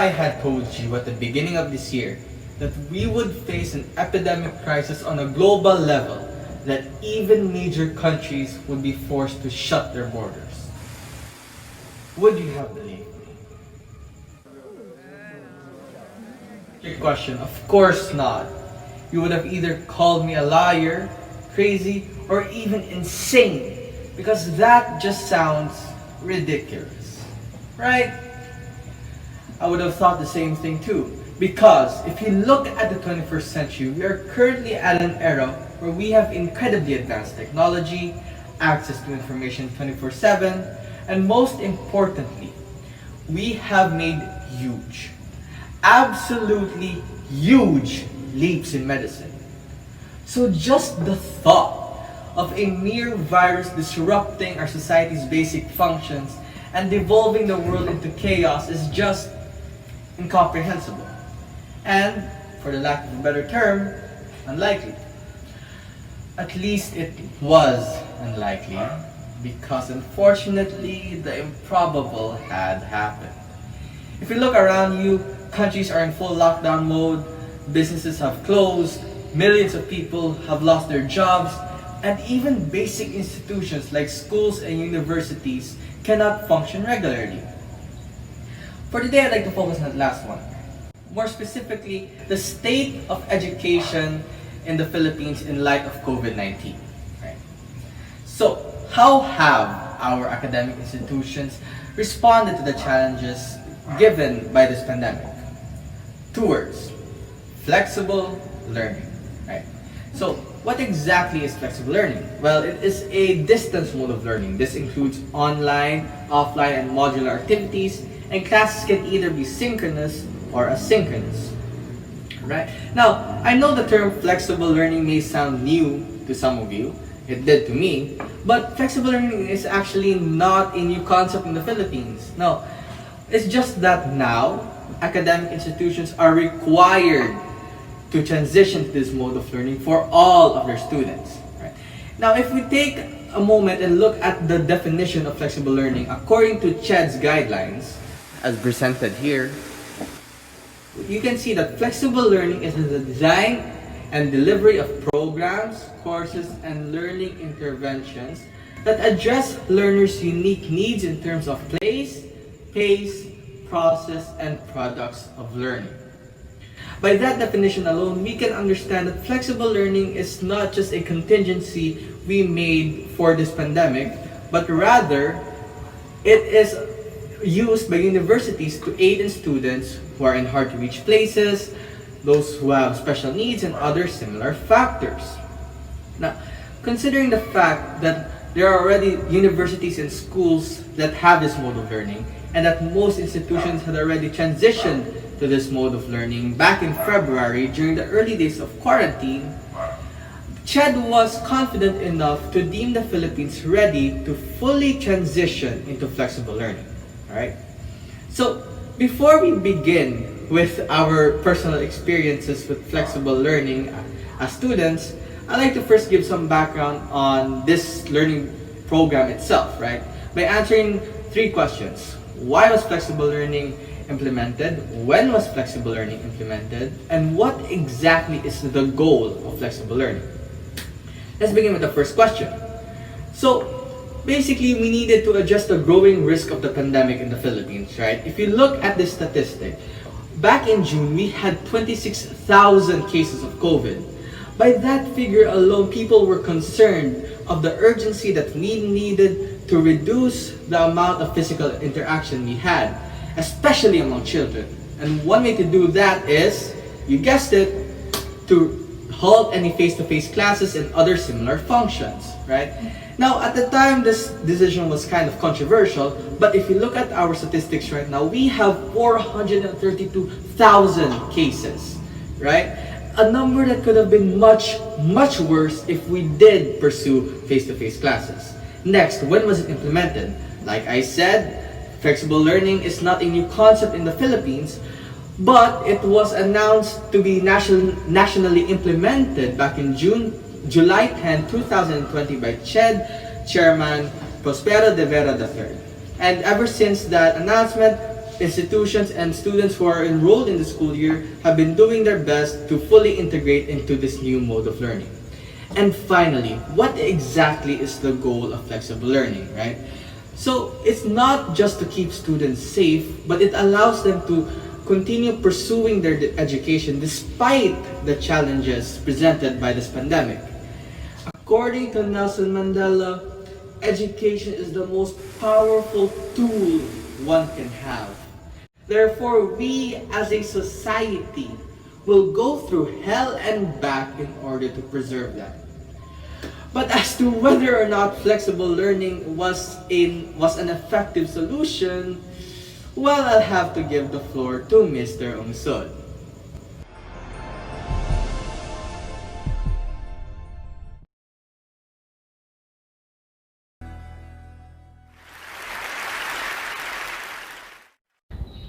I had told you at the beginning of this year that we would face an epidemic crisis on a global level, that even major countries would be forced to shut their borders, would you have believed me? Trick question, of course not. You would have either called me a liar, crazy, or even insane, because that just sounds ridiculous, right? I would have thought the same thing too. Because if you look at the 21st century, we are currently at an era where we have incredibly advanced technology, access to information 24/7, and most importantly, we have made huge, absolutely huge leaps in medicine. So just the thought of a mere virus disrupting our society's basic functions and devolving the world into chaos is just incomprehensible. And, for the lack of a better term, unlikely. At least it was unlikely, because unfortunately the improbable had happened. If you look around you, countries are in full lockdown mode, businesses have closed, millions of people have lost their jobs, and even basic institutions like schools and universities cannot function regularly. For today, I'd like to focus on the last one. More specifically, the state of education in the Philippines in light of COVID-19. Right? So, how have our academic institutions responded to the challenges given by this pandemic? Two words: flexible learning. Right? So, what exactly is flexible learning? Well, it is a distance mode of learning. This includes online, offline, and modular activities, and classes can either be synchronous or asynchronous. Right? Now, I know the term flexible learning may sound new to some of you. It did to me. But flexible learning is actually not a new concept in the Philippines. No, it's just that now, academic institutions are required to transition to this mode of learning for all of their students. Right? Now, if we take a moment and look at the definition of flexible learning according to CHED's guidelines, as presented here, you can see that flexible learning is the design and delivery of programs, courses, and learning interventions that address learners' unique needs in terms of place, pace, process, and products of learning. By that definition alone, we can understand that flexible learning is not just a contingency we made for this pandemic, but rather it is used by universities to aid in students who are in hard-to-reach places, those who have special needs, and other similar factors. Now, considering the fact that there are already universities and schools that have this mode of learning, and that most institutions had already transitioned to this mode of learning back in February during the early days of quarantine, CHED was confident enough to deem the Philippines ready to fully transition into flexible learning. Alright? So, before we begin with our personal experiences with flexible learning as students, I'd like to first give some background on this learning program itself, right? By answering three questions. Why was flexible learning implemented? When was flexible learning implemented? And what exactly is the goal of flexible learning? Let's begin with the first question. So, basically, we needed to address the growing risk of the pandemic in the Philippines, right? If you look at this statistic, back in June, we had 26,000 cases of COVID. By that figure alone, people were concerned of the urgency that we needed to reduce the amount of physical interaction we had, especially among children. And one way to do that is, you guessed it, to halt any face-to-face classes and other similar functions, right? Now, at the time, this decision was kind of controversial, but if you look at our statistics right now, we have 432,000 cases, right? A number that could have been much, much worse if we did pursue face-to-face classes. Next, when was it implemented? Like I said, flexible learning is not a new concept in the Philippines, but it was announced to be nationally implemented back in July 10, 2020 by CHED Chairman Prospero de Vera III. And ever since that announcement, institutions and students who are enrolled in the school year have been doing their best to fully integrate into this new mode of learning. And finally, what exactly is the goal of flexible learning, right? So it's not just to keep students safe, but it allows them to continue pursuing their education despite the challenges presented by this pandemic. According to Nelson Mandela, education is the most powerful tool one can have. Therefore, we as a society will go through hell and back in order to preserve them. But as to whether or not flexible learning was an effective solution, well, I'll have to give the floor to Mr. Ungsod.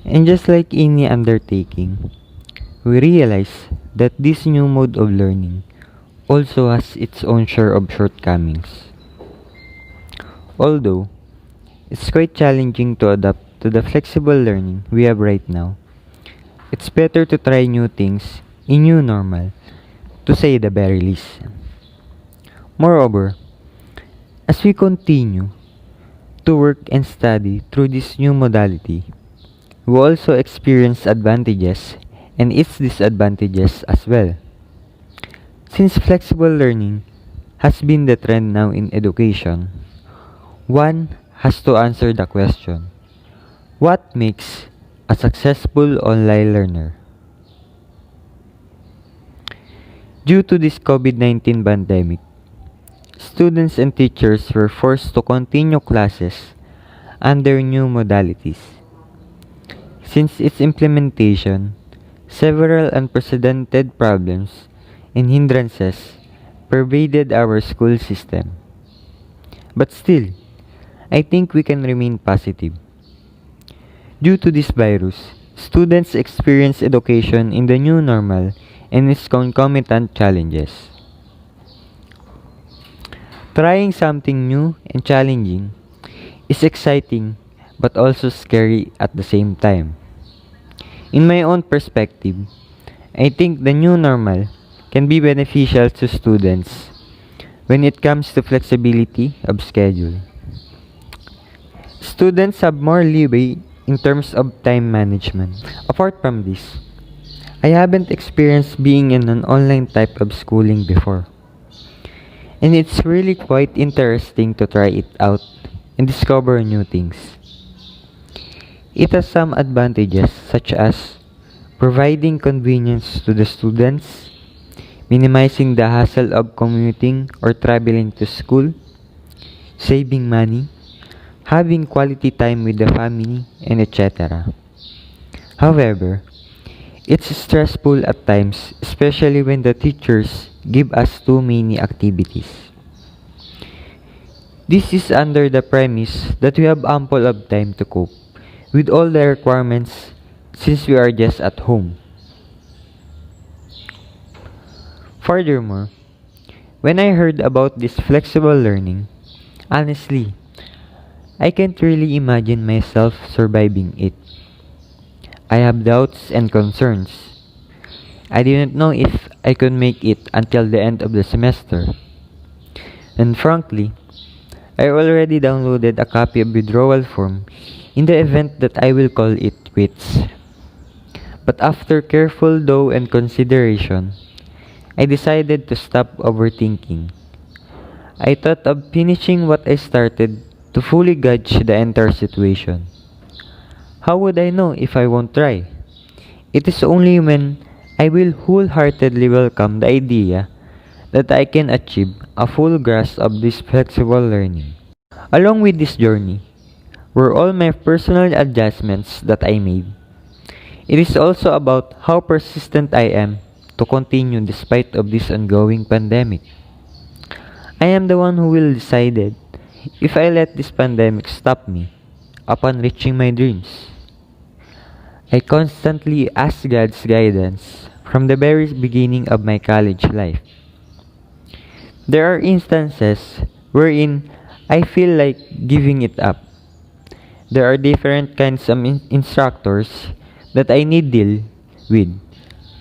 And just like any undertaking, we realize that this new mode of learning also has its own share of shortcomings. Although, it's quite challenging to adapt to the flexible learning we have right now, it's better to try new things in new normal, to say the very least. Moreover, as we continue to work and study through this new modality, we also experience advantages and its disadvantages as well. Since flexible learning has been the trend now in education, one has to answer the question, what makes a successful online learner? Due to this COVID-19 pandemic, students and teachers were forced to continue classes under new modalities. Since its implementation, several unprecedented problems and hindrances pervaded our school system. But still, I think we can remain positive. Due to this virus, students experience education in the new normal and its concomitant challenges. Trying something new and challenging is exciting but also scary at the same time. In my own perspective, I think the new normal can be beneficial to students when it comes to flexibility of schedule. Students have more leeway in terms of time management. Apart from this, I haven't experienced being in an online type of schooling before. And it's really quite interesting to try it out and discover new things. It has some advantages such as providing convenience to the students, minimizing the hassle of commuting or traveling to school, saving money, having quality time with the family, and etc. However, it's stressful at times, especially when the teachers give us too many activities. This is under the premise that we have ample of time to cope with all the requirements since we are just at home. Furthermore, when I heard about this flexible learning, honestly, I can't really imagine myself surviving it. I have doubts and concerns. I didn't know if I could make it until the end of the semester. And frankly, I already downloaded a copy of withdrawal form in the event that I will call it quits. But after careful thought and consideration, I decided to stop overthinking. I thought of finishing what I started to fully gauge the entire situation. How would I know if I won't try? It is only when I will wholeheartedly welcome the idea that I can achieve a full grasp of this flexible learning. Along with this journey were all my personal adjustments that I made. It is also about how persistent I am to continue despite of this ongoing pandemic. I am the one who will decide if I let this pandemic stop me upon reaching my dreams. I constantly ask God's guidance from the very beginning of my college life. There are instances wherein I feel like giving it up. there are different kinds of instructors that I need deal with,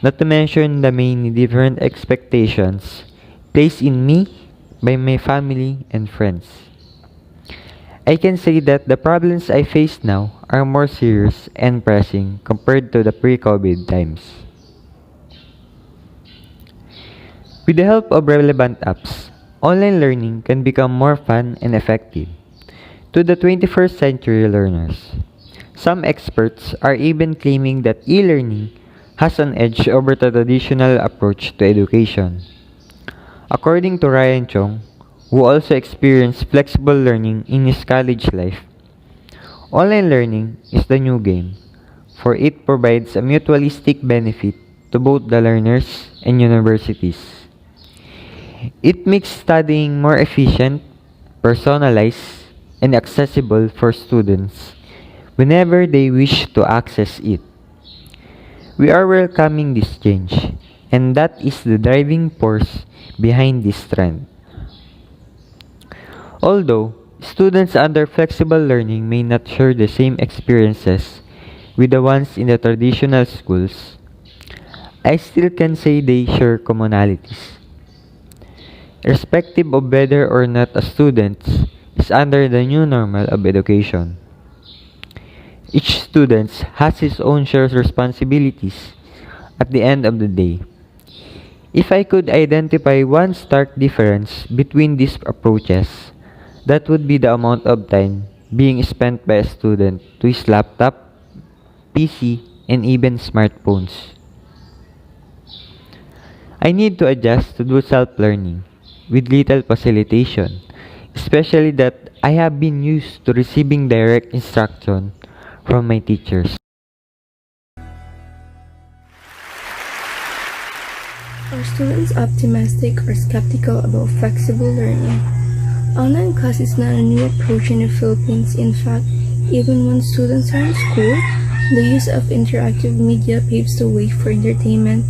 not to mention the many different expectations placed in me by my family and friends. I can say that the problems I face now are more serious and pressing compared to the pre-COVID times. With the help of relevant apps, online learning can become more fun and effective to the 21st century learners. Some experts are even claiming that e-learning has an edge over the traditional approach to education. According to Ryan Chong, who also experienced flexible learning in his college life, online learning is the new game, for it provides a mutualistic benefit to both the learners and universities. It makes studying more efficient, personalized, and accessible for students whenever they wish to access it. We are welcoming this change, and that is the driving force behind this trend. Although students under flexible learning may not share the same experiences with the ones in the traditional schools, I still can say they share commonalities. Irrespective of whether or not a student is under the new normal of education. Each student has his own shared responsibilities at the end of the day. If I could identify one stark difference between these approaches, that would be the amount of time being spent by a student to his laptop, PC, and even smartphones. I need to adjust to do self-learning with little facilitation, especially that I have been used to receiving direct instruction from my teachers. Are students optimistic or skeptical about flexible learning? Online class is not a new approach in the Philippines. In fact, even when students are in school, the use of interactive media paves the way for entertainment,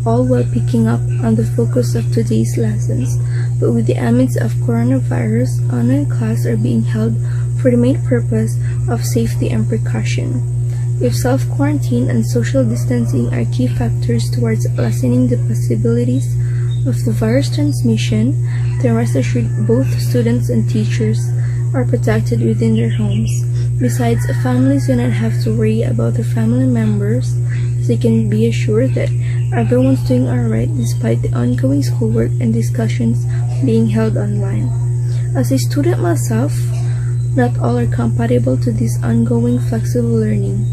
all while picking up on the focus of today's lessons. But with the amidst of coronavirus, online classes are being held for the main purpose of safety and precaution. If self-quarantine and social distancing are key factors towards lessening the possibilities of the virus transmission, then rest assured both students and teachers are protected within their homes. Besides, families do not have to worry about their family members, as they can be assured that everyone's doing alright despite the ongoing schoolwork and discussions being held online. As a student myself, not all are compatible to this ongoing flexible learning.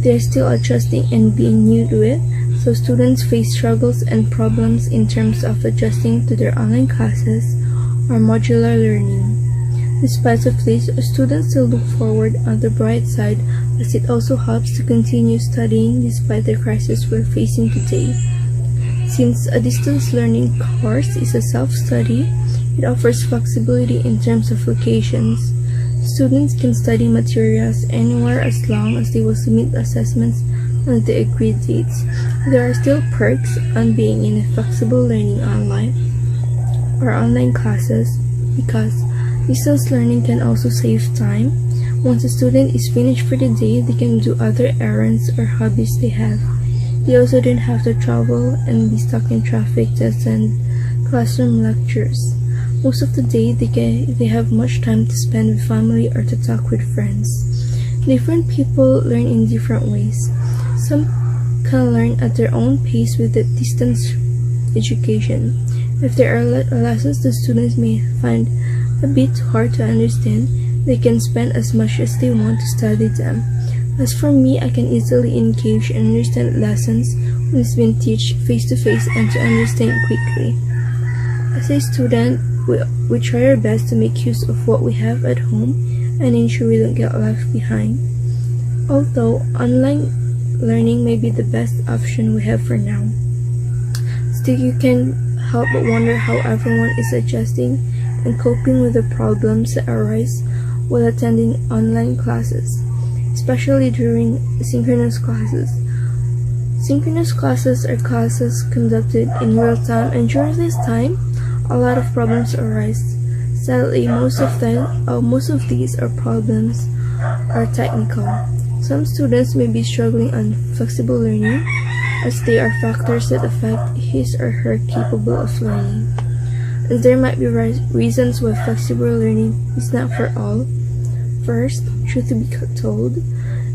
They are still adjusting and being new to it, so students face struggles and problems in terms of adjusting to their online classes or modular learning. Despite of this, students still look forward on the bright side, as it also helps to continue studying despite the crisis we're facing today. Since a distance learning course is a self-study, it offers flexibility in terms of locations. Students can study materials anywhere as long as they will submit assessments on the agreed dates. There are still perks on being in a flexible learning online or online classes because distance learning can also save time. Once a student is finished for the day, they can do other errands or hobbies they have. They also don't have to travel and be stuck in traffic to attend classroom lectures. Most of the day, they have much time to spend with family or to talk with friends. Different people learn in different ways. Some can learn at their own pace with the distance education. If there are lessons the students may find a bit hard to understand, they can spend as much as they want to study them. As for me, I can easily engage and understand lessons when it's been taught face-to-face and to understand quickly. As a student, we try our best to make use of what we have at home and ensure we don't get left behind. Although online learning may be the best option we have for now, still you can help but wonder how everyone is adjusting and coping with the problems that arise while attending online classes, especially during synchronous classes. Synchronous classes are classes conducted in real time, and during this time, a lot of problems arise. Sadly, most of these are problems are technical. Some students may be struggling on flexible learning as they are factors that affect his or her capable of learning. And there might be reasons why flexible learning is not for all. First, truth to be told,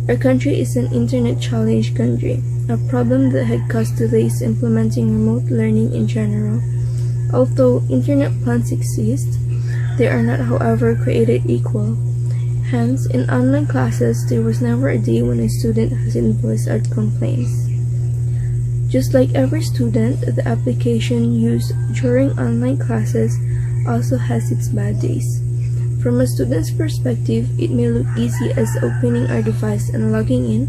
our country is an internet-challenged country, a problem that had caused delays implementing remote learning in general. Although internet plans exist, they are not, however, created equal. Hence, in online classes, there was never a day when a student hasn't voiced out complaints. Just like every student, the application used during online classes also has its bad days. From a student's perspective, it may look easy as opening our device and logging in,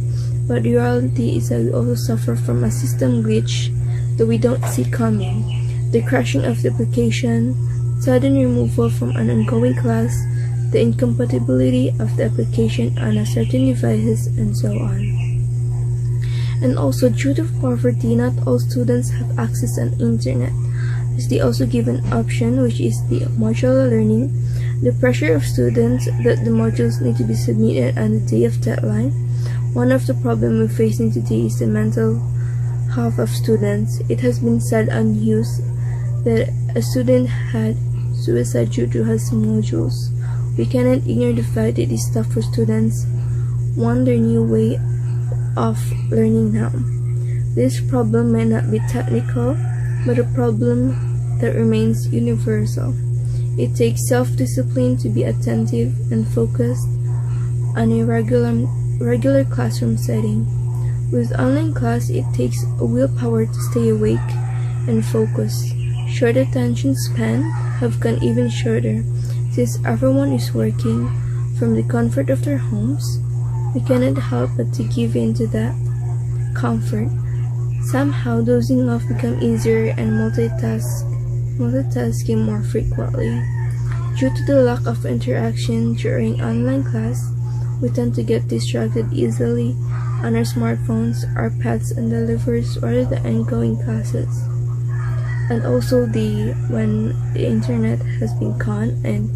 but the reality is that we also suffer from a system glitch that we don't see coming. The crashing of the application, sudden removal from an ongoing class, the incompatibility of the application on a certain devices, and so on. And also, due to poverty, not all students have access on internet, as they also give an option which is the modular learning. The pressure of students that the modules need to be submitted on the day of deadline. One of the problems we're facing today is the mental health of students. It has been said on news that a student had suicide due to his modules. We cannot ignore the fact that it is tough for students want their new way of learning now. This problem may not be technical, but a problem that remains universal. It takes self-discipline to be attentive and focused on a regular classroom setting. With online class, it takes a willpower to stay awake and focus. Short attention span have gone even shorter since everyone is working from the comfort of their homes. We cannot help but to give in to that comfort. Somehow dozing off become easier and multitasking more frequently. Due to the lack of interaction during online class, we tend to get distracted easily on our smartphones, our pads, and delivers rather than ongoing classes. And also when the internet has been gone and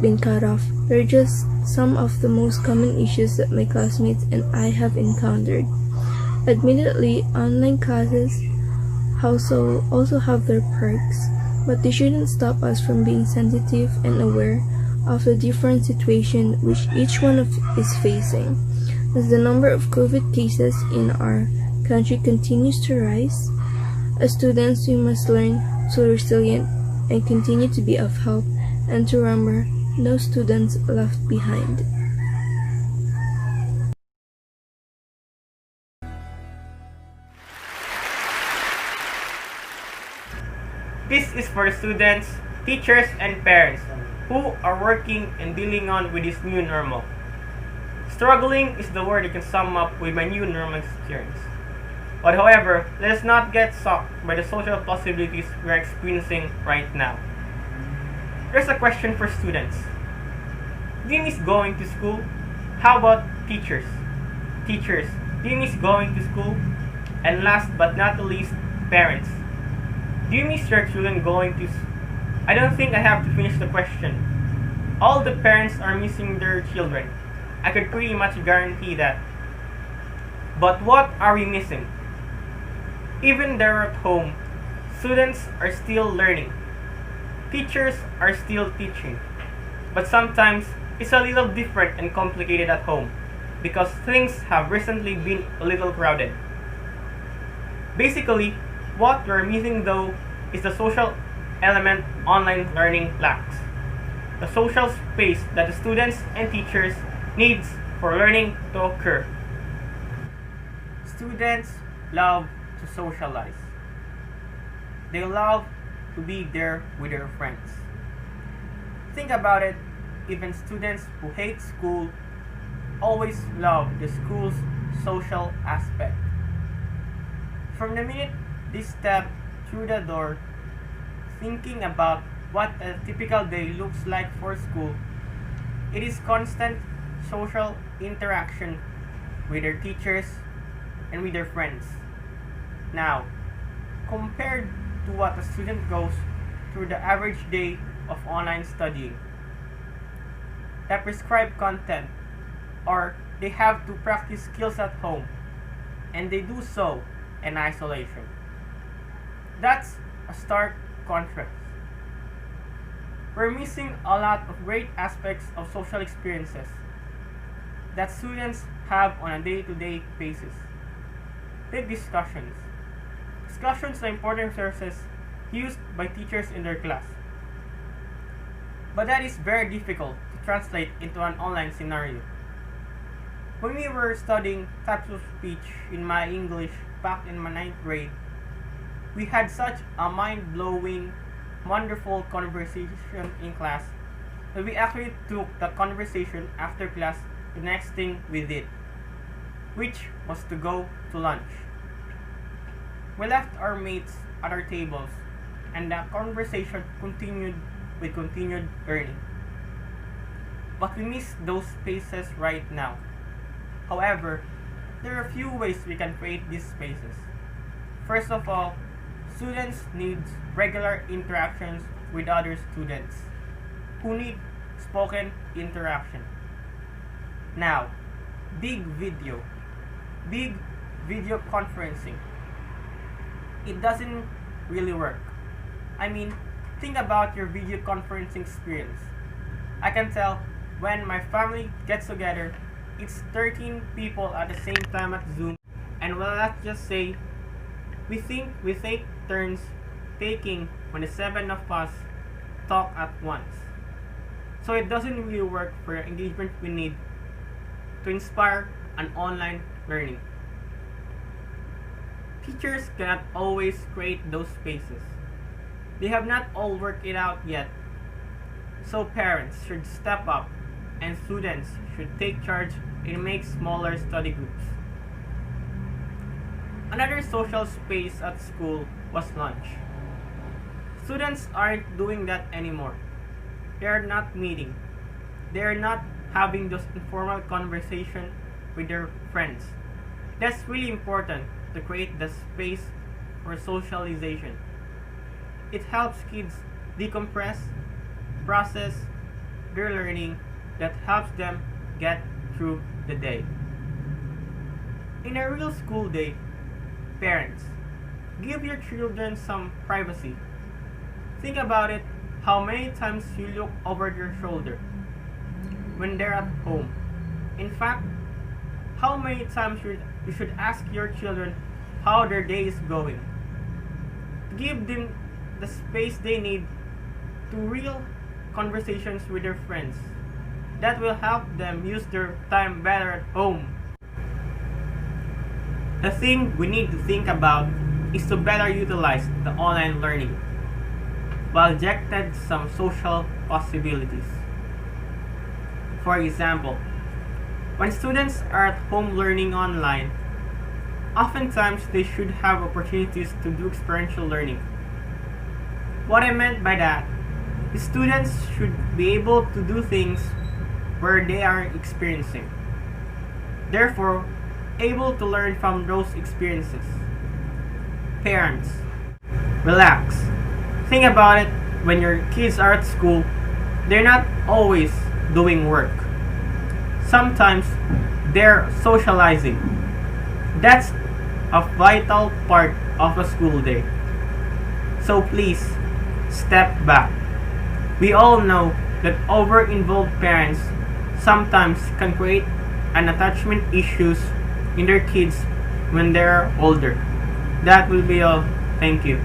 been cut off, they're just some of the most common issues that my classmates and I have encountered. Admittedly, online classes also have their perks, but they shouldn't stop us from being sensitive and aware of the different situation which each one is facing. As the number of COVID cases in our country continues to rise, as students we must learn to be resilient and continue to be of help, and to remember no students left behind. This is for the students, teachers, and parents who are working and dealing on with this new normal. Struggling is the word you can sum up with my new normal experience. But however, let us not get sucked by the social possibilities we are experiencing right now. Here's a question for students. Do you miss going to school? How about teachers? Teachers, do you miss going to school? And last but not the least, parents. Do you miss your children going to school? I don't think I have to finish the question. All the parents are missing their children. I could pretty much guarantee that. But what are we missing? Even they're at home, students are still learning. Teachers are still teaching. But sometimes it's a little different and complicated at home because things have recently been a little crowded. Basically, what we're missing though is the social element online learning lacks. The social space that the students and teachers needs for learning to occur. Students love to socialize. They love to be there with their friends. Think about it, even students who hate school always love the school's social aspect. From the minute they step through the door, thinking about what a typical day looks like for school, it is constant social interaction with their teachers and with their friends. Now, compared to what a student goes through the average day of online studying, the prescribed content or they have to practice skills at home, and they do so in isolation. That's a stark contrast. We're missing a lot of great aspects of social experiences that students have on a day-to-day basis. Take discussions. Discussions are important resources used by teachers in their class. But that is very difficult to translate into an online scenario. When we were studying types of speech in my English back in my 9th grade, we had such a mind-blowing, wonderful conversation in class that we actually took the conversation after class the next thing we did, which was to go to lunch. We left our mates at our tables, and the conversation continued with continued learning. But we miss those spaces right now. However, there are a few ways we can create these spaces. First of all, students need regular interactions with other students who need spoken interaction. Now, big video conferencing. It doesn't really work. I mean, think about your video conferencing experience. I can tell when my family gets together, it's 13 people at the same time at Zoom, and well, let's just say we take turns taking when the 7 of us talk at once. So it doesn't really work for the engagement we need to inspire an online learning. Teachers cannot always create those spaces. They have not all worked it out yet. So parents should step up and students should take charge and make smaller study groups. Another social space at school was lunch. Students aren't doing that anymore. They are not meeting. They are not having those informal conversations with their friends. That's really important to create the space for socialization. It helps kids decompress, process their learning that helps them get through the day. In a real school day, parents, give your children some privacy. Think about it, how many times you look over your shoulder when they're at home. In fact, how many times you should ask your children how their day is going. Give them the space they need to real conversations with their friends. That will help them use their time better at home. The thing we need to think about is to better utilize the online learning while rejected some social possibilities. For example, when students are at home learning online, oftentimes they should have opportunities to do experiential learning. What I meant by that is students should be able to do things where they are experiencing, therefore able to learn from those experiences. Parents, relax. Think about it, when your kids are at school, they're not always doing work. Sometimes they're socializing. That's a vital part of a school day. So please, step back. We all know that over-involved parents sometimes can create an attachment issues in their kids when they're older. That will be all. Thank you.